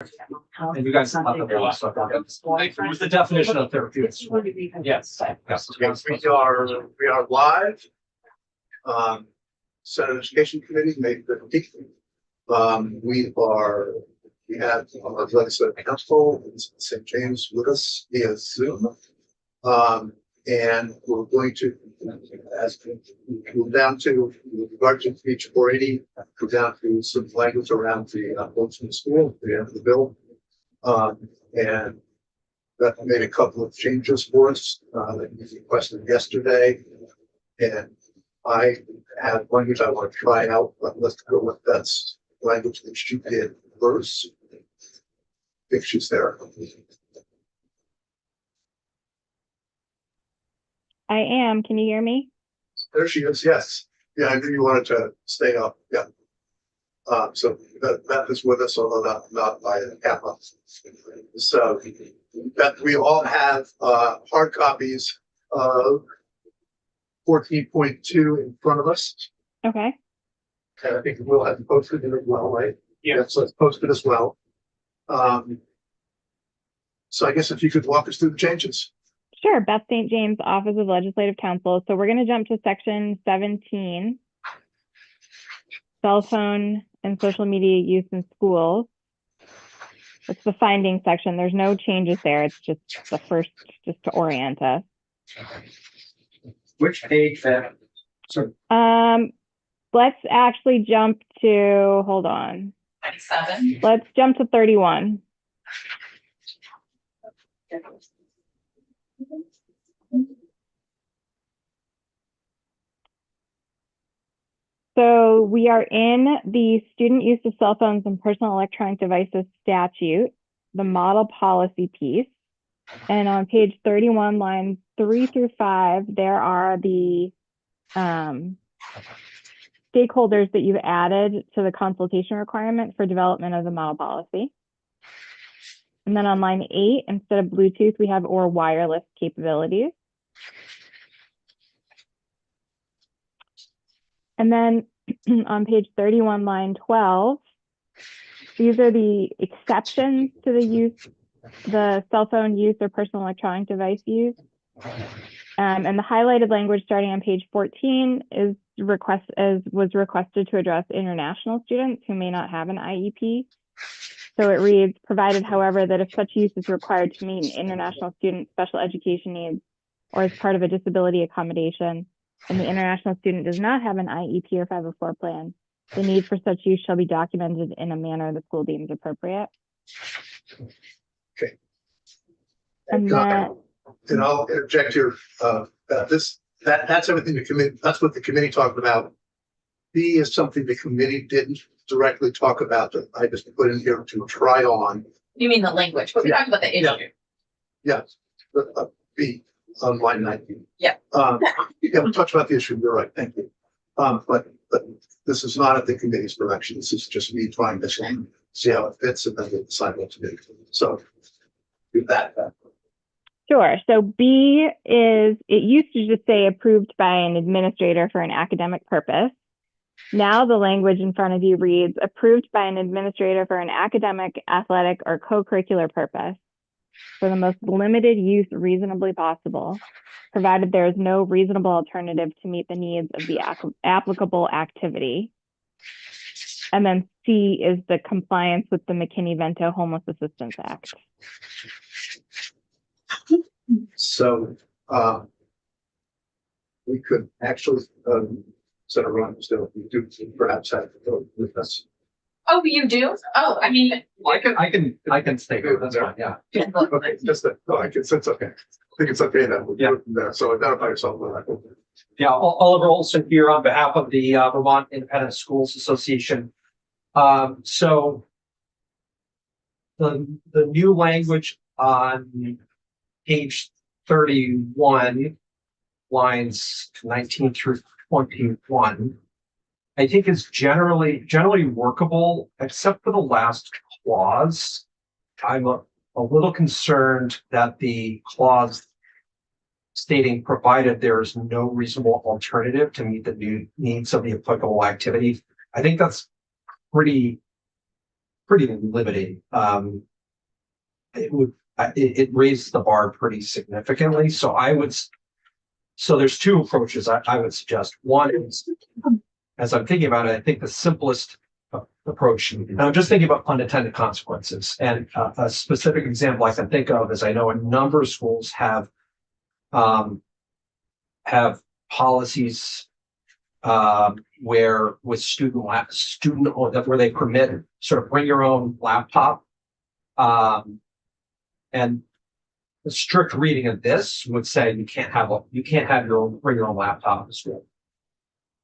And you guys have a lot of stuff on it. What's the definition of therapeutics? Yes. Yes, we are live. Senate Education Committee, May 15th. We have our legislative council in St. James with us via Zoom. And we're going to, as we move down to, with regard to page 480, go down to some language around the votes in the school, the end of the bill. And that made a couple of changes for us that you requested yesterday. And I have language I want to try out, but let's go with that language that she did first. If she's there. I am. Can you hear me? There she is. Yes. Yeah, I knew you wanted to stay up. Yeah. So that is with us, although not by Kappa. So that we all have hard copies of 14.2 in front of us. Okay. And I think we'll have posted it as well, right? Yeah. So it's posted as well. So I guess if you could walk us through the changes. Sure. Beth St. James, Office of Legislative Counsel. So we're going to jump to section 17, cell phone and social media use in schools. It's the finding section. There's no changes there. It's just the first, just to orient us. Which page then? So Let's actually jump to, hold on. 27. Let's jump to 31. So we are in the student use of cell phones and personal electronic devices statute, the model policy piece. And on page 31, lines 3 through 5, there are the stakeholders that you've added to the consultation requirement for development of the model policy. And then on line 8, instead of Bluetooth, we have or wireless capabilities. And then on page 31, line 12, these are the exceptions to the cell phone use or personal electronic device use. And the highlighted language starting on page 14 was requested to address international students who may not have an IEP. So it reads, provided, however, that if such use is required to meet an international student's special education needs or as part of a disability accommodation, and the international student does not have an IEP or 504 plan, the need for such use shall be documented in a manner the school deems appropriate. Okay. And then, And I'll interject here. That's everything the committee. That's what the committee talked about. B is something the committee didn't directly talk about that I just put in here to try on. You mean the language, but we talked about the issue. Yes, B on line 19. Yeah. Yeah, we talked about the issue. You're right. Thank you. But this is not at the committee's direction. This is just me trying this one, see how it fits, and then we'll decide what to do. So do that. sure. So B is, it used to just say approved by an administrator for an academic purpose. Now the language in front of you reads approved by an administrator for an academic, athletic, or co-curricular purpose for the most limited use reasonably possible, provided there is no reasonable alternative to meet the needs of the applicable activity. And then C is the compliance with the McKinney-Vento Homeless Assistance Act. So we could actually set a run still. We do perhaps have to go with us. Oh, you do? Oh, I mean. I can stay here. That's fine. Yeah. Okay, just that. No, it's okay. I think it's okay now. Yeah. So identify yourself with that. Yeah. Oliver Olson here on behalf of the Vermont Independent Schools Association. So the new language on page 31, lines 19 through 21, I think is generally workable, except for the last clause. I'm a little concerned that the clause stating provided there is no reasonable alternative to meet the new needs of the applicable activity. I think that's pretty pretty limiting. It raises the bar pretty significantly. So so there's two approaches I would suggest. One is, as I'm thinking about it, I think the simplest approach, and I'm just thinking about unintended consequences. And a specific example I can think of is I know a number of schools have policies where with where they permit sort of bring your own laptop. And the strict reading of this would say you can't have bring your own laptop to school.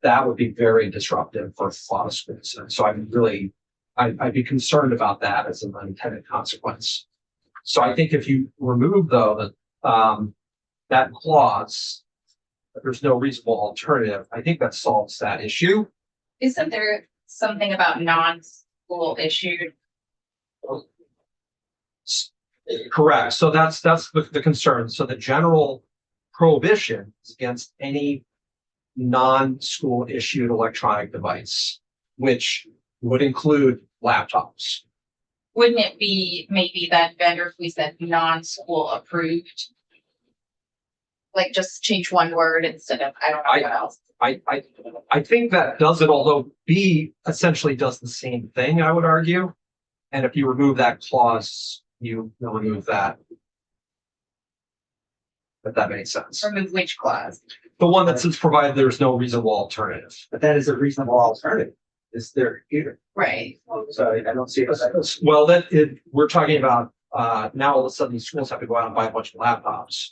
That would be very disruptive for a lot of schools. And so I'd be concerned about that as an unintended consequence. So I think if you remove though that clause, that there's no reasonable alternative, I think that solves that issue. Isn't there something about non-school issued? Correct. So that's the concern. So the general prohibition is against any non-school issued electronic device, which would include laptops. Wouldn't it be maybe that better if we said non-school approved? Like just change one word instead of, I don't know what else. I think that does it, although B essentially does the same thing, I would argue. And if you remove that clause, you remove that. If that makes sense. Remove which clause? The one that says provided there's no reasonable alternative. But that is a reasonable alternative. It's their computer. Right. So I don't see it. Well, we're talking about now all of a sudden these schools have to go out and buy a bunch of laptops.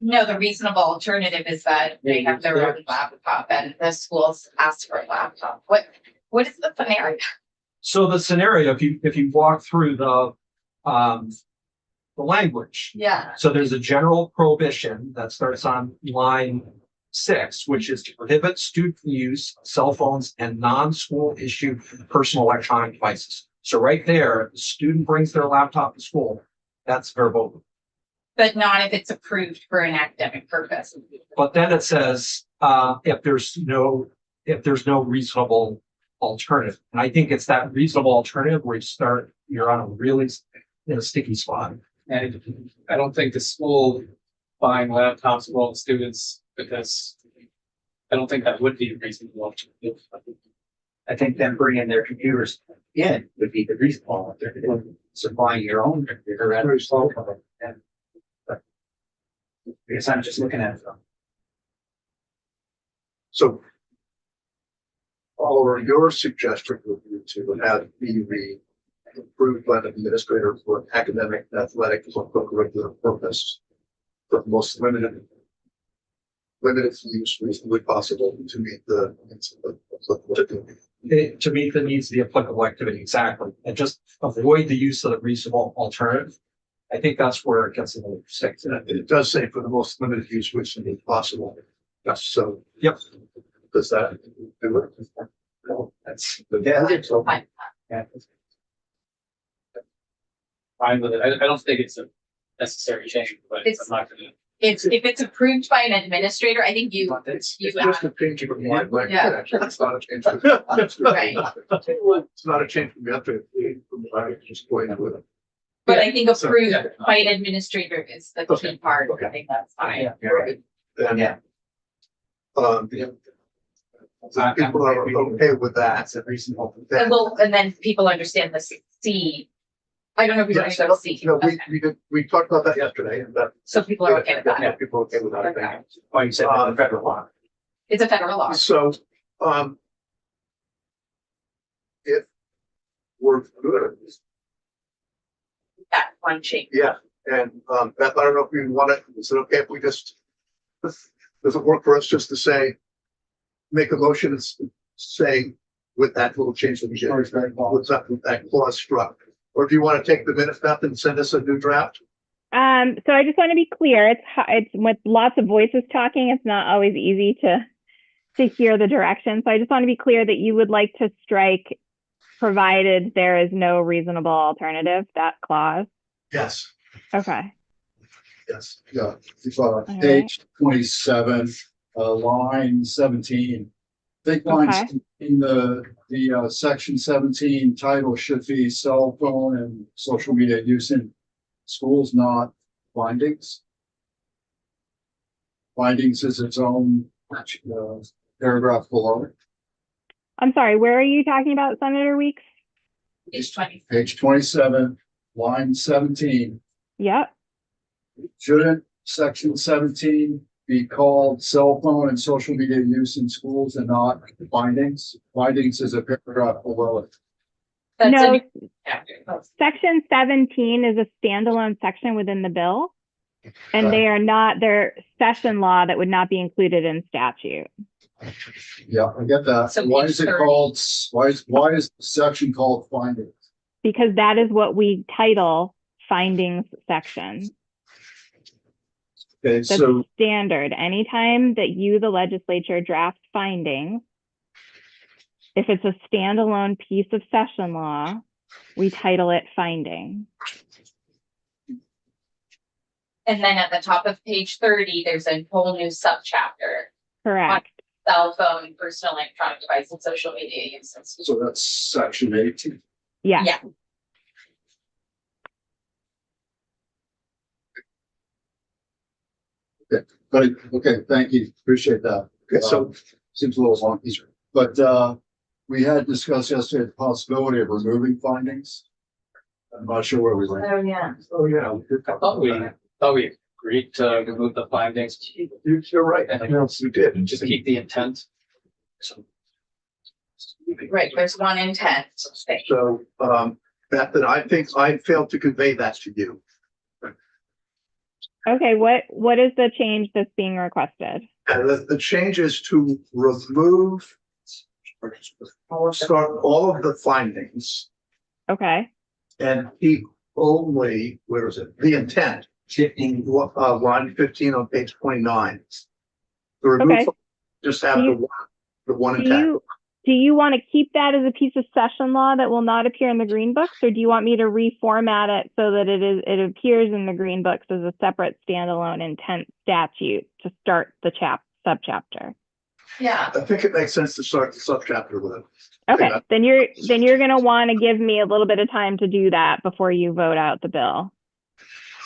No, the reasonable alternative is that they have their own laptop and the schools ask for a laptop. What is the scenario? So the scenario, if you walk through the language, Yeah. so there's a general prohibition that starts on line 6, which is to prohibit student use of cell phones and non-school issued personal electronic devices. So right there, if the student brings their laptop to school, that's verboten. But not if it's approved for an academic purpose. But then it says if there's no reasonable alternative, and I think it's that reasonable alternative where you're on a really sticky spot. And I don't think the school buying laptops for all the students, because I don't think that would be a reasonable alternative. I think them bringing their computers in would be the reasonable alternative. Supplying your own computer at a slow level. Because I'm just looking at it. So Oliver, your suggestion would be to have be approved by an administrator for academic, athletic, or curricular purpose, for the most limited use reasonably possible to meet the needs of To meet the needs of the applicable activity, exactly, and just avoid the use of the reasonable alternative. I think that's where it gets a little sick. It does say for the most limited use reasonably possible. Yes, so. Yep. Does that do it? No, that's Yeah. Fine. Yeah. Fine with it. I don't think it's a necessary change, but I'm not gonna. If it's approved by an administrator, I think you It's You just a change of mind, like, Yeah. it's not a change. Right. It's not a change from the other, I'm just going with it. But I think So, approved yeah. by an administrator is the Okay. key part. Okay. I think that's fine. Yeah, you're right. Then, Yeah. so people are okay with that. That's a reasonable. And then people understand the C. I don't know if you're Yes, going to go C. no, Okay. we talked about that yesterday, and that. So people are okay with that. Yeah, people are okay with that. I think. Okay. Oh, you said the federal law. It's a federal law. So, if we're good, That one change. yeah, and, Beth, I don't know if you want it, is it okay if we just, does it work for us just to say, make a motion and say with that little change that we did, with that clause struck? Or do you want to take the minutes, Beth, and send us a new draft? So I just want to be clear. It's with lots of voices talking. It's not always easy to hear the direction. So I just want to be clear that you would like to strike, provided there is no reasonable alternative, that clause. Yes, Okay. yes, yeah. right. Page 27, line 17. think lines in the section 17 title should be cell phone and social media use in schools, not findings. Findings is its own paragraph below it. I'm sorry, where are you talking about, Senator Weeks? Page 20. Page 27, line 17. Yep. Shouldn't section 17 be called cell phone and social media use in schools and not findings? Findings is a paragraph below it. That's No, a chapter. section 17 is a standalone section within the bill. And they are not, they're session law that would not be included in statute. Yeah, I get that. So Why page is it 30. called, why is the section called findings? Because that is what we title findings section. Okay, That's so, standard. Anytime that you, the legislature, draft findings, if it's a standalone piece of session law, we title it finding. And then at the top of page 30, there's a whole new subchapter, Correct. cell phone, personal electronic device, and social media use. so that's section 18. Yeah. Yeah. But, okay, thank you. Appreciate that. Okay, so Seems a little wonky, but, we had discussed yesterday the possibility of removing findings. I'm not sure where we went. Oh, yeah. oh yeah, Thought we agreed to remove the findings, you're right. Yes, we did. just keep the intent. Right, there's one intent. So, Beth, and I think I failed to convey that to you. Okay, what is the change that's being requested? And the change is to remove start all of the findings Okay, and keep only, where is it? The intent, line 15 on page 29. The remove, Okay. just have Do the one do intent. you want to keep that as a piece of session law that will not appear in the green books, or do you want me to reformat it so that it appears in the green books as a separate standalone intent statute to start the subchapter? Yeah, I think it makes sense to start the subchapter with it. Okay, Yeah. then you're gonna want to give me a little bit of time to do that before you vote out the bill.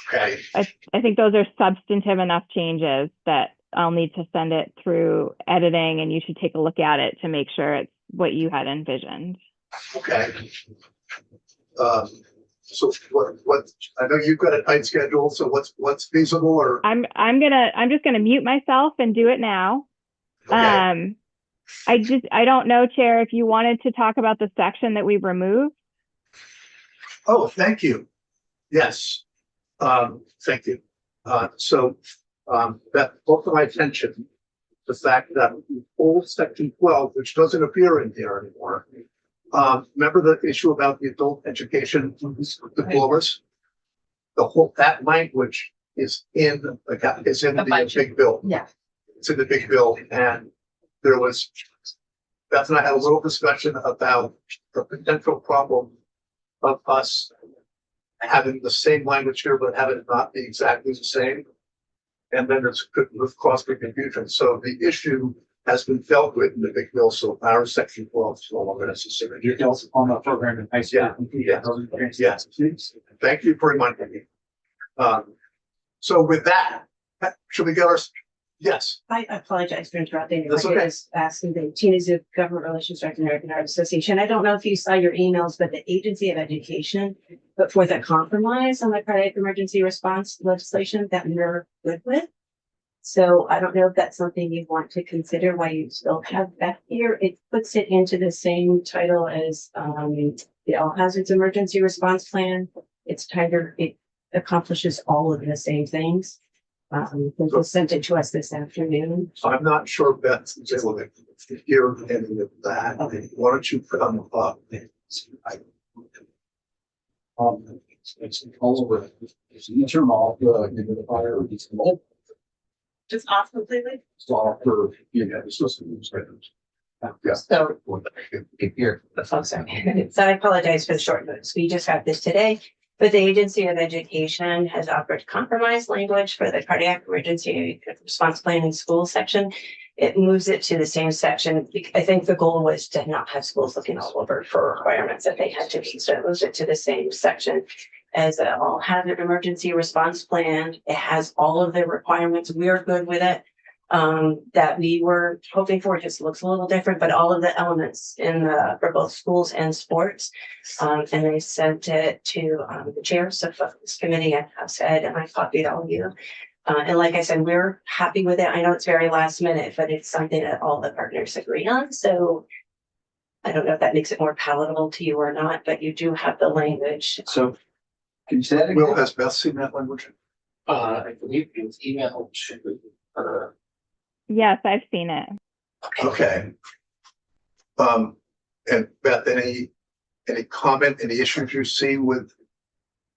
Okay, I think those are substantive enough changes that I'll need to send it through editing, and you should take a look at it to make sure it's what you had envisioned. okay. So what, I know you've got a tight schedule, so what's feasible or? I'm just gonna mute myself and do it now. Okay. I don't know, Chair, if you wanted to talk about the section that we removed. Oh, thank you. Yes. Thank you. That brought to my attention the fact that old section 12, which doesn't appear in here anymore. Remember the issue about the adult education diplomas? That language is in the big bill. yeah. It's in the big bill, and there was, Beth and I had a little discussion about the potential problem of us having the same language here, but having it not be exactly the same. And then there's could cause confusion. So the issue has been dealt with in the big bill, so our section 12 is no longer necessary. You're also on the program in high school. Yes. Thank you for reminding me. So with that, should we get our, yes, I apologize for interrupting. That's I okay. was asking the Tina Zook, Government Relations Director, American Heart Association. I don't know if you saw your emails, but the Agency of Education put forth a compromise on the cardiac emergency response legislation that we're good with. So I don't know if that's something you want to consider while you still have that here. It puts it into the same title as the All Hazards Emergency Response Plan. It's tighter. It accomplishes all of the same things. They sent it to us this afternoon. I'm not sure Beth is able to hear any of that. Why don't you come up? It's all over. It's an interim off, humidifier, it's all Just off completely? off for, the system. Yes. So, Here. oh, sorry. So I apologize for the short notes. We just got this today. But the Agency of Education has offered compromise language for the cardiac emergency response plan in school section. it moves it to the same section. I think the goal was to not have schools looking all over for requirements that they had to meet. So it moves it to the same section as a all hazard emergency response plan. It has all of the requirements. We're good with it. That we were hoping for. It just looks a little different, but all of the elements for both schools and sports. And I sent it to the chairs of this committee. I have said, and I copied all of you. And like I said, we're happy with it. I know it's very last minute, but it's something that all the partners agree on. So I don't know if that makes it more palatable to you or not, but you do have the language. So, can you say that Will, again? has Beth seen that language? I believe it was emailed to Yes, I've seen it. Okay. And Beth, any comment, any issues you see with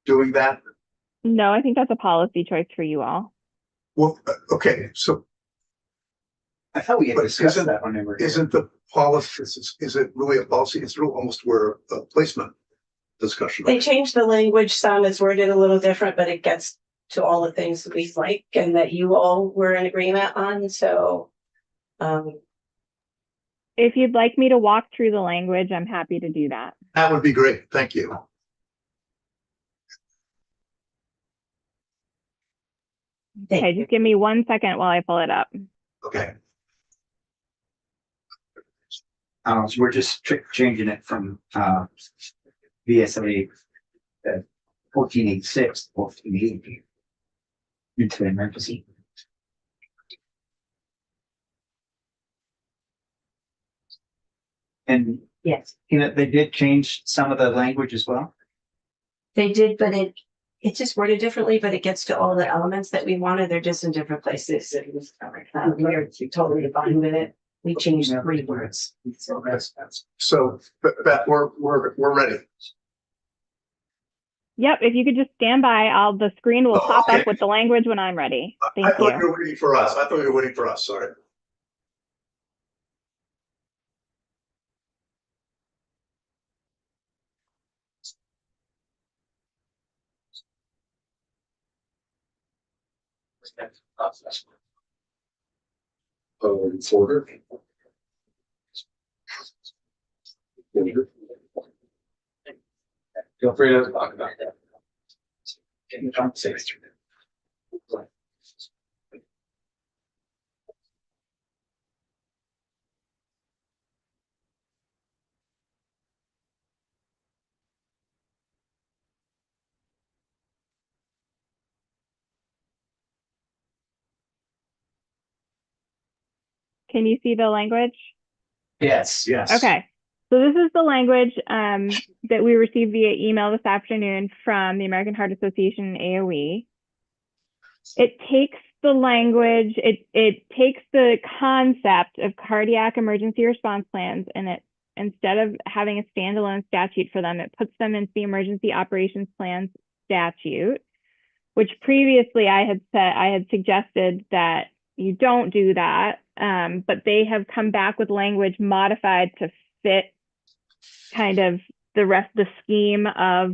doing that? No, I think that's a policy choice for you all. Well, okay, so I thought we had But discussed isn't- that when we were here. isn't the policy, is it really a policy? It's really almost where a placement discussion. They changed the language some, it's worded a little different, but it gets to all the things that we like and that you all were in agreement on. So If you'd like me to walk through the language, I'm happy to do that. That would be great. Thank you. Okay, just give me 1 second while I pull it up. Okay. So we're just changing it from, VSA 1486 to 1480 into emergency. And, yes, you know, they did change some of the language as well. they did, but it's just worded differently, but it gets to all the elements that we wanted. They're just in different places. And we're totally fine with it. We changed 3 words. So Beth, we're ready. Yep, if you could just stand by, the screen will Oh, pop okay. up with the language when I'm ready. I Thank thought you. you were waiting for us. I thought you were waiting for us. Sorry. Folder. feel free to talk about that. In the conversation. Can you see the language? Yes. Yes. Okay, so this is the language that we received via email this afternoon from the American Heart Association and AOE. It takes the language, it takes the concept of cardiac emergency response plans, and it, instead of having a standalone statute for them, it puts them into the emergency operations plans statute, which previously I had suggested that you don't do that, but they have come back with language modified to fit kind of the rest of the scheme of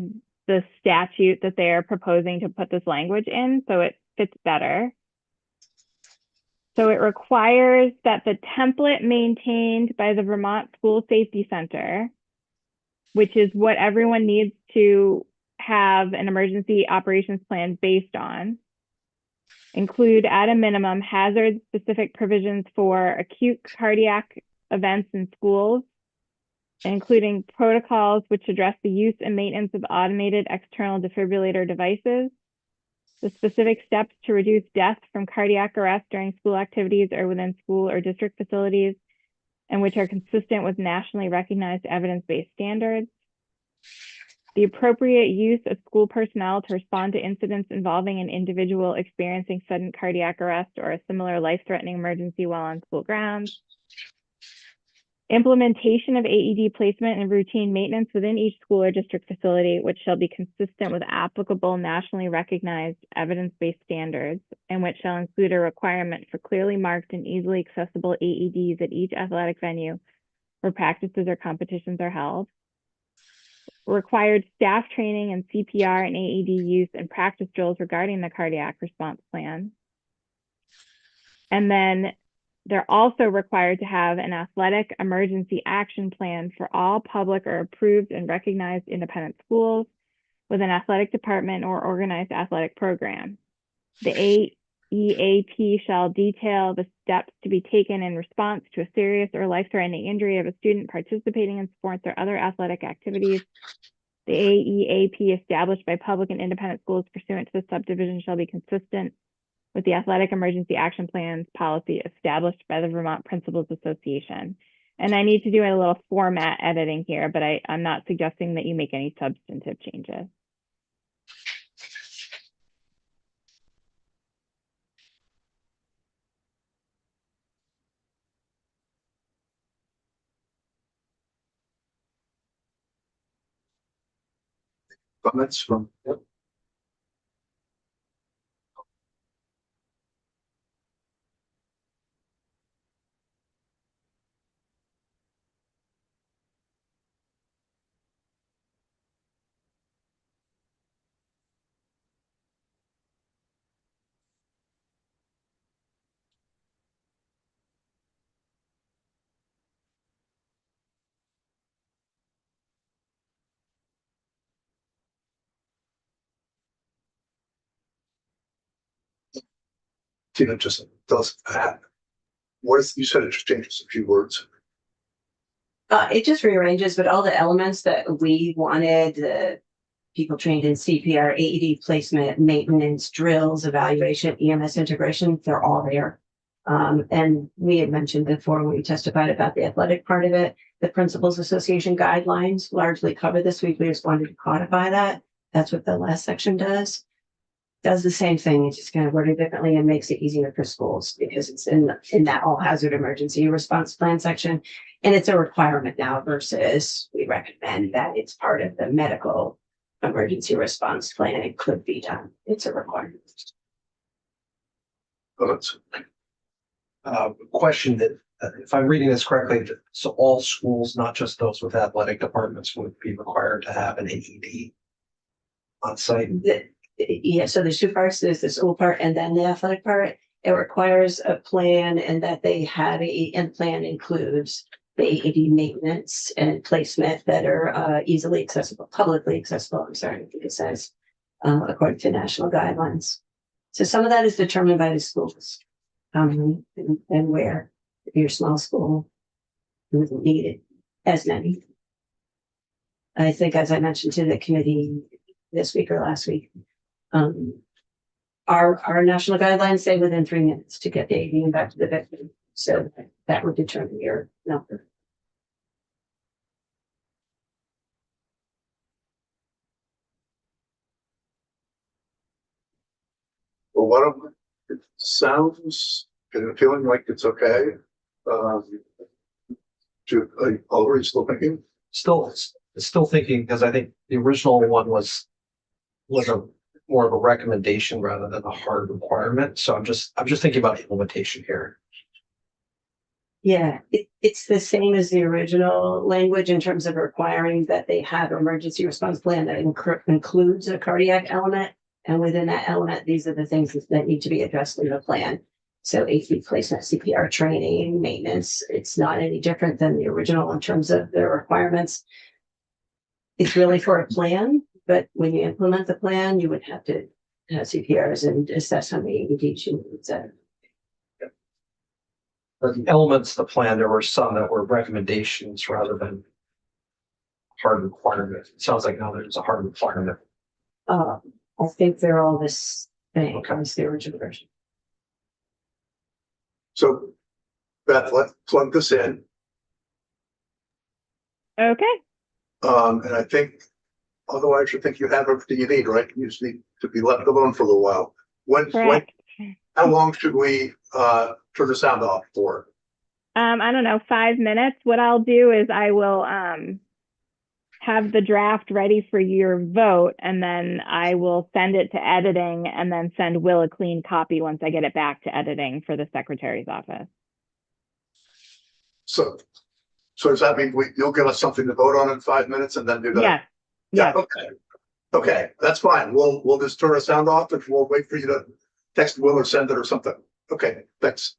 the statute that they're proposing to put this language in, so it fits better. So it requires that the template maintained by the Vermont School Safety Center, which is what everyone needs to have an emergency operations plan based on, include at a minimum hazard-specific provisions for acute cardiac events in schools, including protocols which address the use and maintenance of automated external defibrillator devices, the specific steps to reduce death from cardiac arrest during school activities or within school or district facilities, and which are consistent with nationally recognized evidence-based standards, the appropriate use of school personnel to respond to incidents involving an individual experiencing sudden cardiac arrest or a similar life-threatening emergency while on school grounds, implementation of AED placement and routine maintenance within each school or district facility, which shall be consistent with applicable nationally recognized evidence-based standards, and which shall include a requirement for clearly marked and easily accessible AEDs at each athletic venue where practices or competitions are held. Required staff training and CPR and AED use and practice drills regarding the cardiac response plan. And then they're also required to have an athletic emergency action plan for all public or approved and recognized independent schools with an athletic department or organized athletic program. The AEAP shall detail the steps to be taken in response to a serious or life-threatening injury of a student participating in sports or other athletic activities. The AEAP established by public and independent schools pursuant to the subdivision shall be consistent with the Athletic Emergency Action Plans policy established by the Vermont Principals Association. And I need to do a little format editing here, but I'm not suggesting that you make any substantive changes. Comments from? Tina just does that. What is, you said it just changes a few words. It just rearranges, but all the elements that we wanted, the people trained in CPR, AED placement, maintenance, drills, evaluation, EMS integration, they're all there. And we had mentioned before when we testified about the athletic part of it, the Principals Association guidelines largely cover this. We just wanted to codify that. That's what the last section does. Does the same thing. It's just kind of worded differently and makes it easier for schools because it's in that all hazard emergency response plan section. And it's a requirement now versus we recommend that it's part of the medical emergency response plan. It could be done. It's a requirement. Comments? Question that, if I'm reading this correctly, so all schools, not just those with athletic departments, would be required to have an AED on site? Yeah, so there's two parts. There's the school part and then the athletic part. It requires a plan and that they have and plan includes the AED maintenance and placement that are easily accessible, publicly accessible. I'm sorry, I think it says, according to national guidelines. So some of that is determined by the schools. And where, if you're a small school, you wouldn't need it as many. I think, as I mentioned to the committee this week or last week, our national guidelines say within 3 minutes to get the AED back to the victim. So that would determine your number. Well, what of it sounds, feeling like it's okay. Oliver, you still thinking? Still thinking, because I think the original one was a more of a recommendation rather than a hard requirement. So I'm just thinking about implementation here. Yeah, it's the same as the original language in terms of requiring that they have an emergency response plan that includes a cardiac element. And within that element, these are the things that need to be addressed in the plan. So AED placement, CPR training, maintenance, it's not any different than the original in terms of the requirements. It's really for a plan, but when you implement the plan, you would have to have CPRs and assess how many AEDs you need. So But the elements of the plan, there were some that were recommendations rather than hard requirement. It sounds like now there's a hard requirement. I think they're all this thing, comes the original version. So Beth, let's plug this in. Okay. And I think, otherwise you think you have everything you need, right? You just need to be left alone for a little while. Correct. How long should we turn the sound off for? I don't know, 5 minutes. What I'll do is I will have the draft ready for your vote, and then I will send it to editing and then send Will a clean copy once I get it back to editing for the secretary's office. So does that mean you'll give us something to vote on in 5 minutes and then do that? Yes. Yeah, Yes. okay. Okay, that's fine. We'll just turn the sound off and we'll wait for you to text Will or send it or something. Okay, thanks.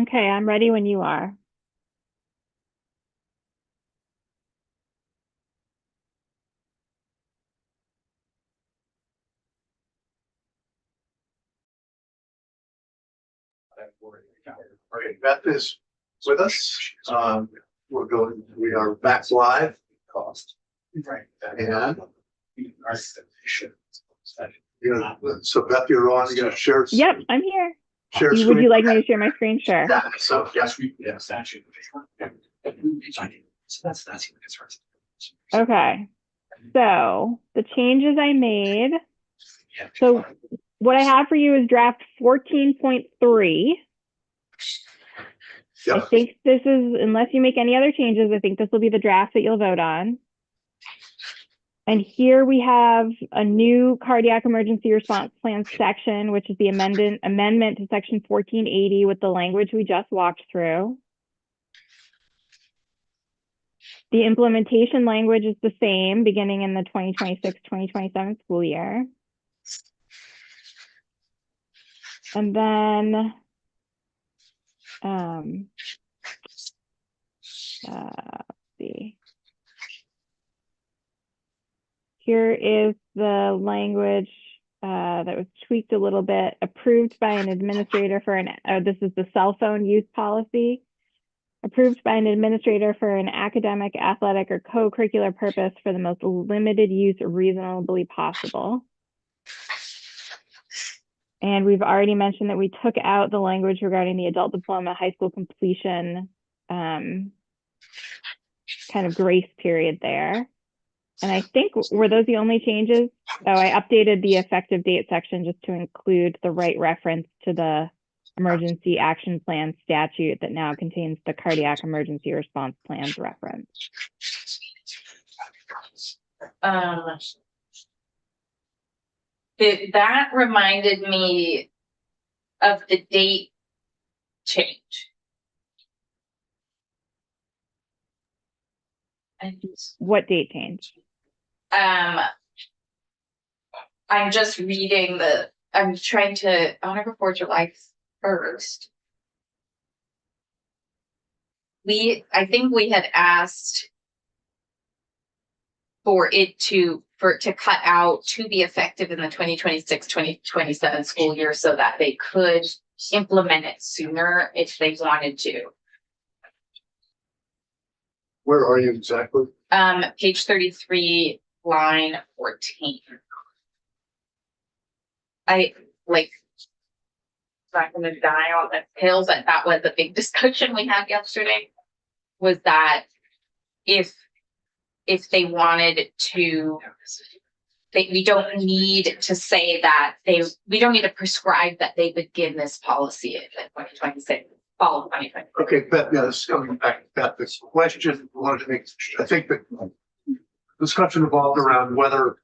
Okay, I'm ready when you are. Okay, Beth is with us. We are back live. Cost. Right. And so Beth, you're on, you gotta share. Yep, I'm here. Share Would screen. you like me to share my screen? Sure. Yeah, so yes, Statute. So that's even concerns. Okay. So the changes I made. So what I have for you is draft 14.3. I Yep. think this is, unless you make any other changes, I think this will be the draft that you'll vote on. And here we have a new cardiac emergency response plan section, which is the amendment to section 1480 with the language we just walked through. The implementation language is the same, beginning in the 2026-2027 school year. And then let's see. Here is the language that was tweaked a little bit, approved by an administrator for this is the cell phone use policy, approved by an administrator for an academic, athletic, or co-curricular purpose for the most limited use reasonably possible. And we've already mentioned that we took out the language regarding the adult diploma high school completion kind of grace period there. And I think, were those the only changes? Oh, I updated the effective date section just to include the right reference to the emergency action plan statute that now contains the cardiac emergency response plans reference. That reminded me of the date change. And What date change? I'm just reading I'm trying to on or before July 1st. I think we had asked for it to cut out to be effective in the 2026-2027 school year so that they could implement it sooner if they wanted to. where are you exactly? Page 33, line 14. I like not gonna die on the hills that was a big discussion we had yesterday, was that if they wanted to, we don't need to say that we don't need to prescribe that they begin this policy in 2026, fall of 2020. Okay, Beth, yeah, this is coming back, Beth, this question, we wanted to make, I think the discussion evolved around whether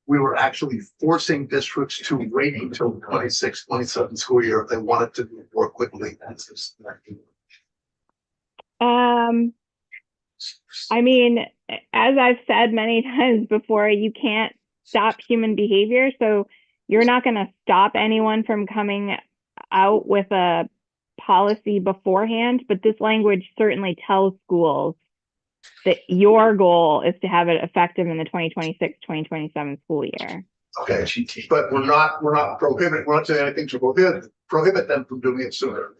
we were actually forcing districts to wait until 26-27 school year if they wanted to move more quickly. I mean, as I've said many times before, you can't stop human behavior. So you're not going to stop anyone from coming out with a policy beforehand, but this language certainly tells schools that your goal is to have it effective in the 2026-2027 school year. Okay, but we're not saying anything to prohibit them from doing it sooner.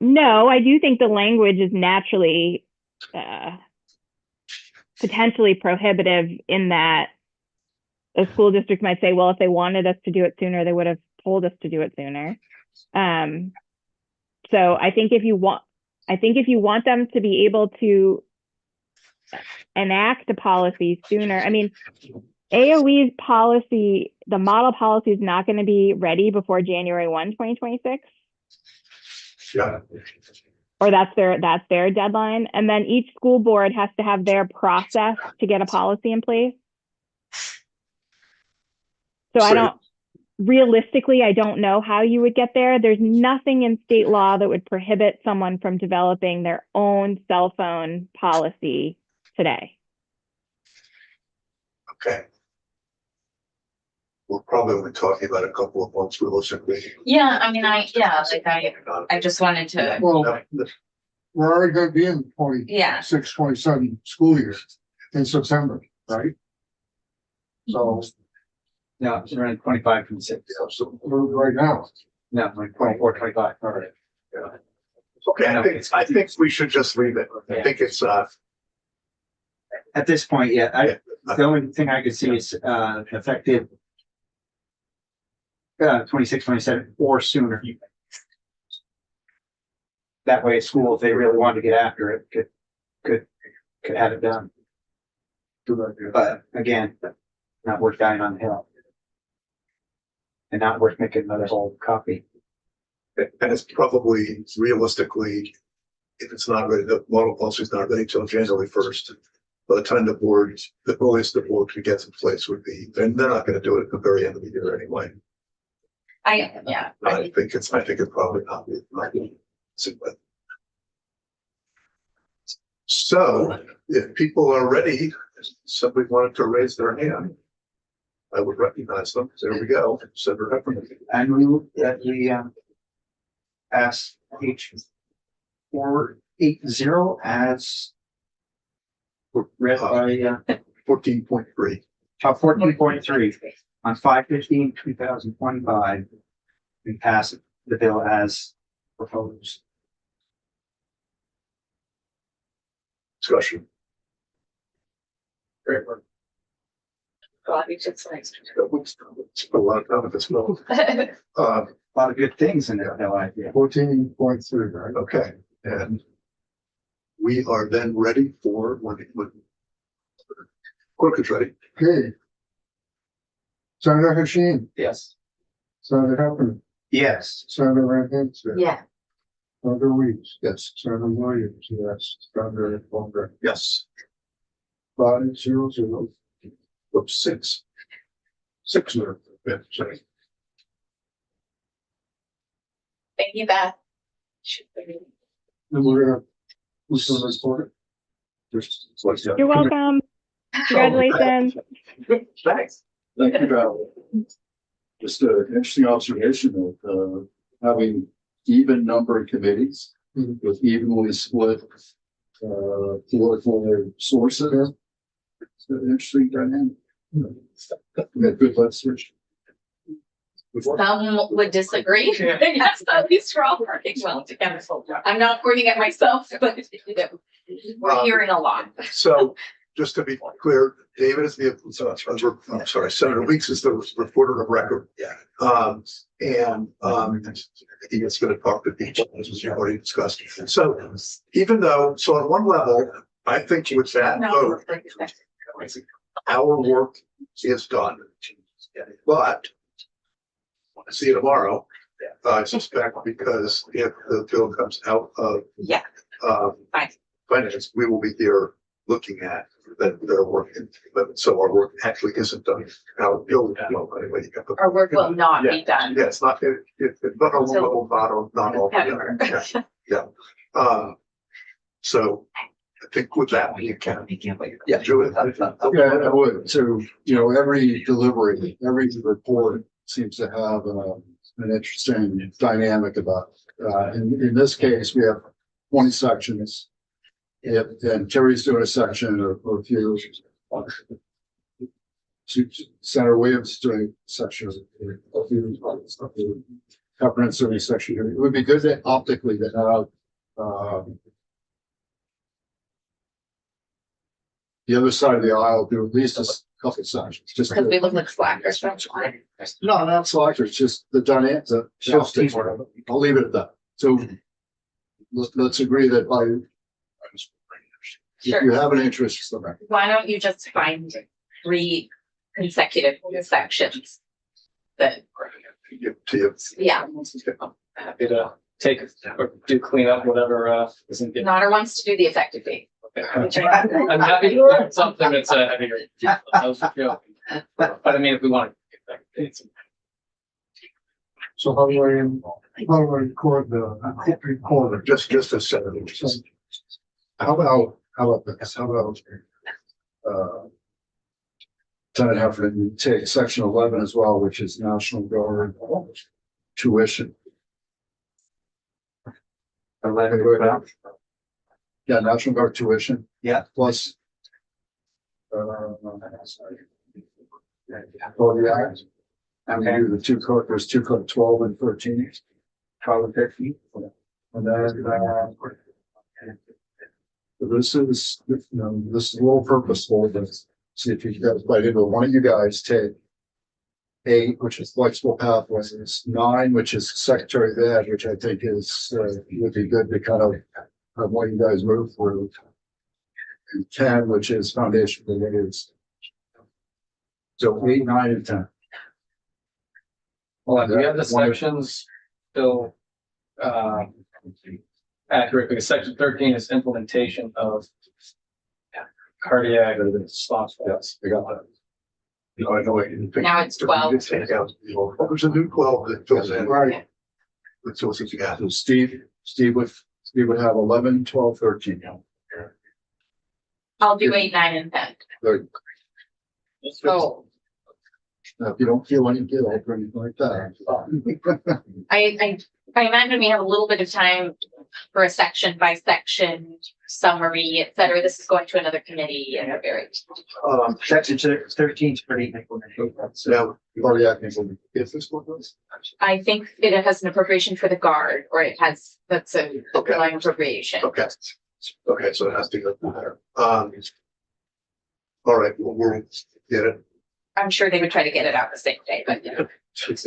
No, I do think the language is naturally potentially prohibitive in that a school district might say, well, if they wanted us to do it sooner, they would have told us to do it sooner. So I think if you want them to be able to enact a policy sooner, I mean, AOE's policy, the model policy is not going to be ready before January 1, 2026. Yeah. Or that's their deadline. And then each school board has to have their process to get a policy in place. So realistically, I don't know how you would get there. There's nothing in state law that would prohibit someone from developing their own cell phone policy today. Okay. we're probably only talking about a couple of months realistically. Yeah, I mean, I just wanted to, Well, Now, we're already gonna be in yeah, 26, 27 school year in September, right? So, No, it's around 25, 26. so, we're right now. No, like 24, 25. All right. okay, I think we should just leave it. I think it's, At this point, yeah, the only thing I could see is, effective 26, 27 or sooner. That way, school, if they really wanted to get after it, could have it done. But again, not worth dying on the hill. And not worth making another whole copy. and it's probably realistically, if it's not ready, the model policy is not ready till January 1st. By the time the earliest the board could get in place would be, and they're not gonna do it at the very end of the year anyway. I I think it's probably not be. So if people are ready, somebody wanted to raise their hand, I would recognize them. There we go. Senator Heffernan. I move that we, pass H 480 as read by, 14.3. 14.3 on 5/15/2025. We pass the bill as proposed. Discussion. God, we just like. Spent a lot of time at this bill. A lot of good things in there, no idea. 14.3, right? Okay, and we are then ready for when clerk is ready. Okay. Senator Hashim, Yes. Senator Heffernan, Yes. Senator Van Hensen. Yeah, Senator Weeks, Yes. Senator Williams, yes, Senator Bowman. Yes. 5-0-0. Oops, 6. 6 minutes. Yeah, sorry. thank you, Beth. And we're gonna, who's gonna report You're welcome. Congratulations. Thanks. it? Thank you, Val. Just an interesting observation of, having even number of committees with evenly split, political sources. It's an interesting dynamic. We had good legislation. Some would disagree. Yes, at least we're all working well together. I'm not pointing at myself, but we're hearing a lot. So just to be clear, David is I'm sorry, Senator Weeks is the reporter of record. Yeah. He is going to talk to people, as was already discussed. So even though, so on one level, I think with that vote, our work is done. But I see you tomorrow. I suspect because if the bill comes out of Yeah, fine. finance, we will be here looking at that their work. But so our work actually isn't done. Our bill, anyway, you got the. Our work will not be done. Yeah, it's not, it's not a level, not all. Ever. Yeah. So I think with that, you can. Yeah. Judith. Yeah, I would. So, every delivery, every report seems to have an interesting dynamic about it. In this case, we have 20 sections. And Terry's doing a section or a few. Senator Williams is doing a section of a few. Comprehensive section here. It would be good to optically to have the other side of the aisle do at least a couple sections. Just Because we look like slackers. no, not slackers, just the dynamic. I'll leave it at that. So let's agree that if you have an interest, Why don't you just find 3 consecutive sections that, yeah, Happy to take or do cleanup, whatever, isn't good. Nodder wants to do the effective date. I'm happy to learn something that's heavier. I was joking. But I mean, if we want to. It's so how do I record the Just a second. How about this? How about ton of effort and take section 11 as well, which is National Guard tuition. 11, 12. Yeah, National Guard tuition. Yeah. Plus. Oh, yeah. And we do the two code, there's two code 12 and 13. 12 and 13. And then, this is, you know, this is a little purposeful, but see if you guys bite into it. One of you guys take 8, which is flexible pathways, 9, which is Secretary of Ed, which I think is, would be good to kind of have one of you guys move through. And 10, which is foundation for leaders. So 8, 9, and 10. Well, we have the sections still, accurate, because section 13 is implementation of cardiac response. Yes, I got that. I know I didn't think. Now it's 12. There's a new 12 that fills in. Right. So it's, yeah. So Steve would have 11, 12, 13. I'll do 8, 9, and 10. Good. So Now, if you don't feel any guilt or anything like that. I imagine we have a little bit of time for a section by section summary, et cetera. This is going to another committee and a very. Section 13 is pretty implemented. So Now, You've already acted. if this one was, I think it has an appropriation for the guard, or it has, that's a Okay. line appropriation. okay. Okay, so it has to go through there. All right, well, we'll get it. I'm sure they would try to get it out the same day, but This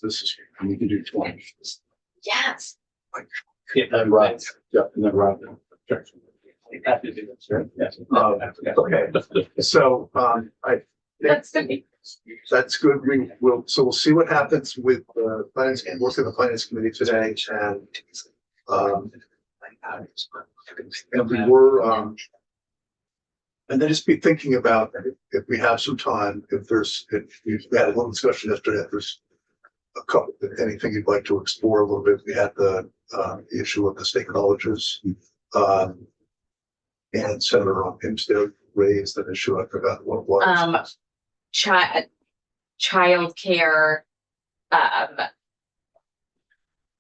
is, We can do 20. yes. And right. Yeah, and then right. okay, so, I think That's good. that's good. We'll see what happens with the finance, and work with the finance committee today and we were, and then just be thinking about if we have some time, if we've had a little discussion yesterday, if there's a couple, anything you'd like to explore a little bit. We had the issue of the state colleges, and Senator Hempstead raised an issue. I forgot what it was. Childcare,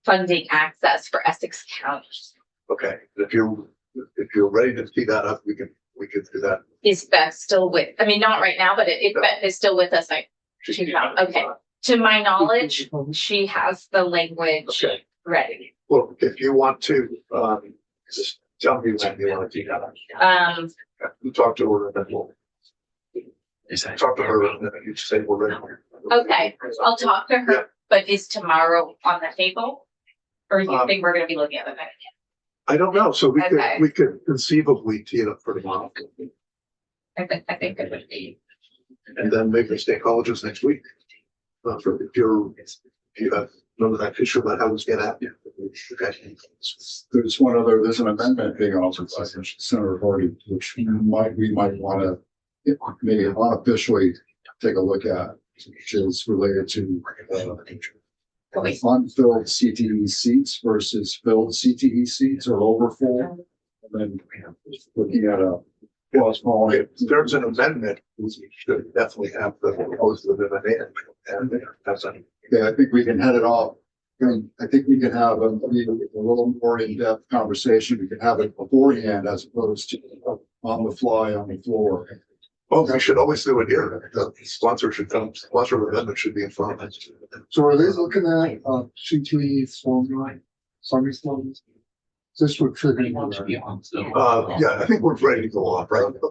funding access for Essex County. Okay, if you're ready to tee that up, we can do that. Is Beth still with, I mean, not right now, but if Beth is still with us, she's not, okay. To my knowledge, she has the language Okay. ready. Well, if you want to, just tell me when you want to tee that up. We'll talk to her and then we'll talk to her and then you say we're ready. Okay, I'll talk to Yeah. her, but is tomorrow on the table? Or do you think we're gonna be looking at it? I don't know, so Okay. we could conceivably tee it up for tomorrow I think it would be. and then make the state colleges next week. If you have none of that issue about how it's get at you. Okay. There's there's an amendment being offered by Senator Hardy, which we might want to maybe unofficially take a look at, which is related to unfilled CTE seats versus filled CTE seats or overfull. And then looking at If there's an amendment, we should definitely have the proposed amendment and that's it. yeah, I think we can head it off. I think we can have a little more in-depth conversation. We can have it beforehand as opposed to on the fly on the floor. Well, we should always do it here. The sponsor amendment should be in front of us. So are they looking at CTE summary forms? This would trigger. Yeah, I think we're ready to go off, right? Okay.